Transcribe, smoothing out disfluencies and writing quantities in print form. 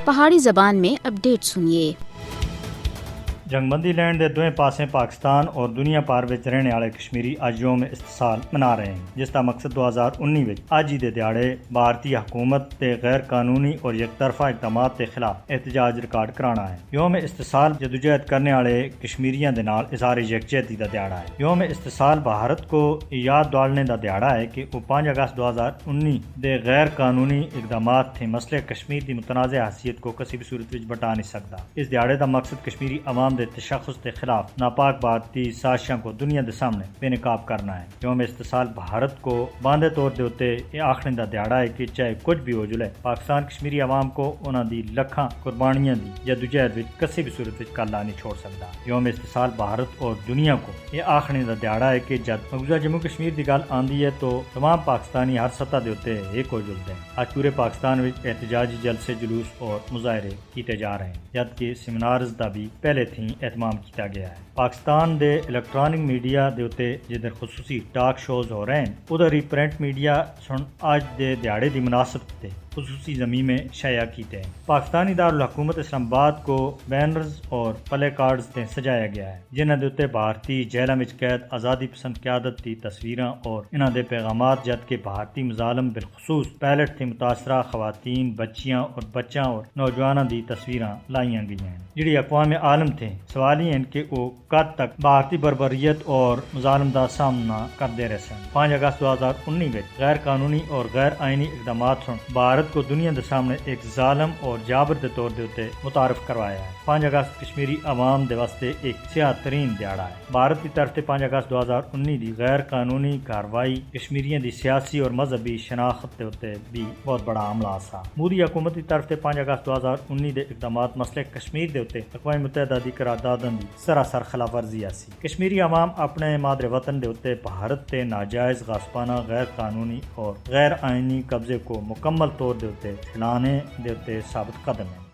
پہاڑی زبان میں اپڈیٹ سنیے۔ جنگ بندی لینڈ دے دوئیں پاسیں پاکستان اور دنیا پار وچ رہنے والے کشمیری اج یوم استقلال منا رہے ہیں، جس کا مقصد 2019 وچ اج ہی دے دیہڑے بھارتی حکومت تے غیر قانونی اور یک طرفہ اقدامات کے خلاف احتجاج ریکارڈ کرانا ہے۔ یوم استقلال جدوجہد کرنے والے کشمیریاں دے نال اظہار یکجہتی دا دیہڑا ہے۔ یوم استقلال بھارت کو یاد دلانے دا دیہڑا ہے کہ وہ 5 اگست 2019 دے غیر قانونی اقدامات تھے مسئلے کشمیر دی متنازع حیثیت کو کسی بھی صورت وچ بٹا نہیں سکتا۔ اس دیہڑے دا مقصد کشمیری عوام تشخص کے خلاف ناپاک بھارتی سازشاں کو دنیا دے سامنے بے نقاب کرنا ہے۔ یوم استقلال بھارت کو باندھے طور دے اتے یہ آخنے دا دیہڑا ہے کہ چاہے کچھ بھی ہو جلے پاکستان کشمیری عوام کو انہاں دی لکھاں قربانیاں دی جدوجہد وچ کسی بھی صورت وچ کلا نہیں چھوڑ سکتا۔ یوم استقلال بھارت اور دنیا کو یہ آخنے دا دیہڑا ہے کہ جب مقبوضہ جموں کشمیر دی گل آندی ہے تو تمام پاکستانی ہر سطح دے اتے ایک ہو جلتے ہیں۔ آج پورے پاکستان وچ احتجاجی جلسے جلوس اور مظاہرے کیتے جا رہے ہیں، جبکہ سیمینارز دا بھی پہلے تھی اہتمام کیا گیا ہے۔ پاکستان دے الیکٹرانک میڈیا دے اتے جدھر خصوصی ٹاک شوز ہو رہے ہیں ادھر ہی پرنٹ میڈیا سن آج دے دیہڑے دی مناسبت تے خصوصی زمین میں شائع کیتے ہیں۔ پاکستانی دارالحکومت اسلام آباد کو بینرز اور پلے کارڈز تے سجایا گیا ہے، جنہاں دے اتے بھارتی جیلاں وچ قید آزادی پسند قیادت دی تصویراں اور انہاں دے پیغامات، جبکہ بھارتی مظالم بالخصوص پیلٹ تھی متاثرہ خواتین، بچیاں اور بچاں اور نوجواناں دی تصویراں لائیاں گئی ہیں، جڑی اقوام عالم تھے۔ سوال یہ ہے کہ وہ کد تک بھارتی بربریت اور مظالم دا سامنا کرتے رہ سن۔ 5 اگست 2019 میں غیر قانونی اور غیر آئینی اقدامات سن بھارت کو دنیا دے سامنے ایک ظالم اور جابر دے طور دے اتے متعارف کروایا ہے۔ 5 اگست کشمیری عوام دے واسطے ایک سیاہ ترین دیہڑا ہے۔ بھارت کی طرف سے 5 اگست 2019 دی غیر قانونی کارروائی کشمیریاں دی سیاسی اور مذہبی شناخت دے اتے بھی بہت بڑا حملہ سا۔ مودی حکومت کی طرف سے 5 اگست 2019 دے اقدامات مسئلے کشمیر دے اتے اقوام متحدہ دی قرارداداں دی سراسر خلاف ورزی سی۔ کشمیری عوام اپنے مادر وطن دے اتے بھارت تے ناجائز غاصبانہ غیر قانونی اور غیر آئینی قبضے کو مکمل طور دے اتے چلانے دے اتے ثابت قدم ہے۔